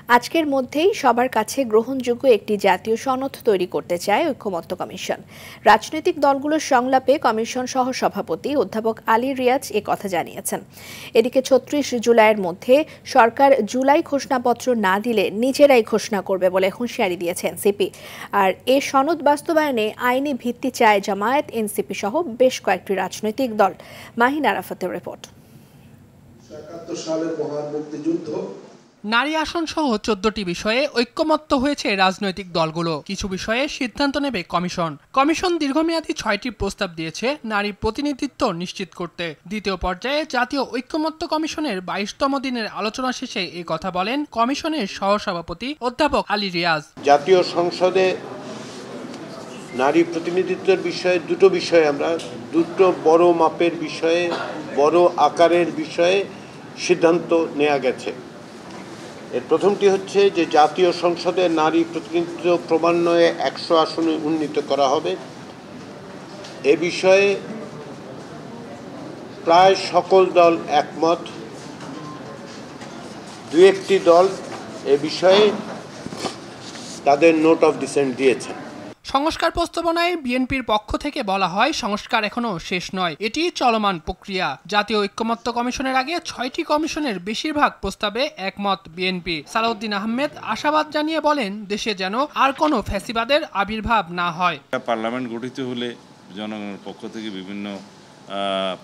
আজকের মধ্যেই সবার কাছে গ্রহণযোগ্য একটি জাতীয় সনদ তৈরি করতে চায় ঐকমত্য কমিশন। রাজনৈতিক দলগুলোর সংলাপে কমিশন সহ সভাপতি অধ্যাপক আলী রিয়াজ কথা জানিয়েছেন। এদিকে ৩৬ জুলাইয়ের মধ্যে সরকার জুলাই ঘোষণাপত্র না দিলে নিজেরাই ঘোষণা করবে বলে হুঁশিয়ারি দিয়েছে এনসিপি। আর এ সনদ বাস্তবায়নে আইনি ভিত্তি চায় জামায়াত, এনসিপি সহ বেশ কয়েকটি রাজনৈতিক দল। মাহিন আরাফাতের রিপোর্ট। ৭১ সালের মহান মুক্তিযুদ্ধ, নারী আসন সহ ১৪টি বিষয়ে ঐক্যমত্য হয়েছে রাজনৈতিক দলগুলো। কিছু বিষয়ে সিদ্ধান্ত নেবে কমিশন দীর্ঘমেয়াদী ৬টি প্রস্তাব দিয়েছে নারী প্রতিনিধিত্ব নিশ্চিত করতে। দ্বিতীয় পর্যায়ে জাতীয় ঐক্যমত্য কমিশনের ২২তম দিনের আলোচনা শেষে এই কথা বলেন কমিশনের সহসভাপতি অধ্যাপক আলী রিয়াজ। জাতীয় সংসদে নারী প্রতিনিধিত্বের বিষয়ে দুটো বড় মাপের বিষয়ে, বড় আকারের বিষয়ে সিদ্ধান্ত নেওয়া গেছে। এর প্রথমটি হচ্ছে যে জাতীয় সংসদে নারী প্রতিনিধিত্ব ক্রমান্বয়ে ১০০ আসনে উন্নীত করা হবে। এ বিষয়ে প্রায় সকল দল একমত। দু একটি দল এ বিষয়ে তাদের নোট অফ ডিসেন্ট দিয়েছেন। সংস্কার প্রস্তাবনায় বিএনপির পক্ষ থেকে বলা হয়, সংস্কার এখনো শেষ নয়, এটি চলমান প্রক্রিয়া। জাতীয় ঐক্যমত্য কমিশনের আগে ৬টি কমিশনের বেশিরভাগ প্রস্তাবে একমত বিএনপি। সালাউদ্দিন আহমেদ আশাবাদ জানিয়ে বলেন, দেশে যেন আর কোনো ফ্যাসিবাদের আবির্ভাব না হয়। পার্লামেন্ট গঠিত হলে জনগণের পক্ষ থেকে বিভিন্ন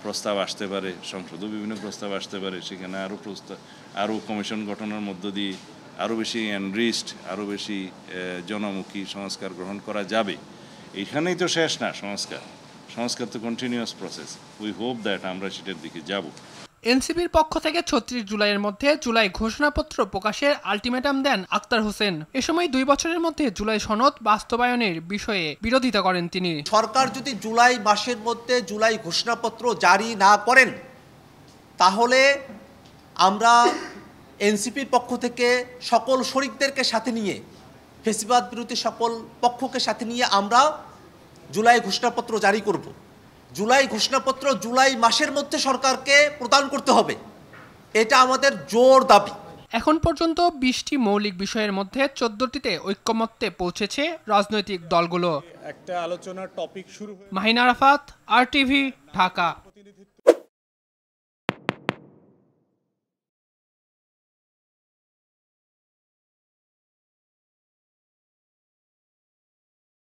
প্রস্তাব আসতে পারে, সংসদও বিভিন্ন প্রস্তাব আসতে পারে। সেখানে আরও কমিশন গঠনের মধ্য দিয়ে আরও বেশি এনরিচড, আরও বেশি জনমুখী সংস্কার গ্রহণ করা যাবে। এইখানেই তো শেষ না সংস্কার তো continuous process. We hope that আমরা সেটার দিকে যাব। এনসিপির পক্ষ থেকে ৩৬ জুলাইয়ের মধ্যে জুলাই ঘোষণাপত্র প্রকাশের আলটিমেটাম দেন আক্তার হোসেন। এ সময় ২ বছরের মধ্যে জুলাই সনদ বাস্তবায়নের বিষয়ে বিরোধিতা করেন তিনি। সরকার যদি জুলাই মাসের মধ্যে জুলাই ঘোষণাপত্র জারি না করেন, তাহলে আমরা এনসিপির পক্ষ থেকে সকল শরিকদেরকে সাথে নিয়ে, ফ্যাসিবাদ বিরোধী সকল পক্ষকে সাথে নিয়ে আমরা জুলাই ঘোষণাপত্র জারি করব। জুলাই ঘোষণাপত্র জুলাই মাসের মধ্যে সরকারকে প্রদান করতে হবে, এটা আমাদের জোর দাবি। এখন পর্যন্ত ২০টি মৌলিক বিষয়ের মধ্যে ১৪টিতে ঐক্যমত্যে পৌঁছেছে রাজনৈতিক দলগুলো। একটা আলোচনার টপিক শুরু। মাহিন আরাফাত, RTV, ঢাকা।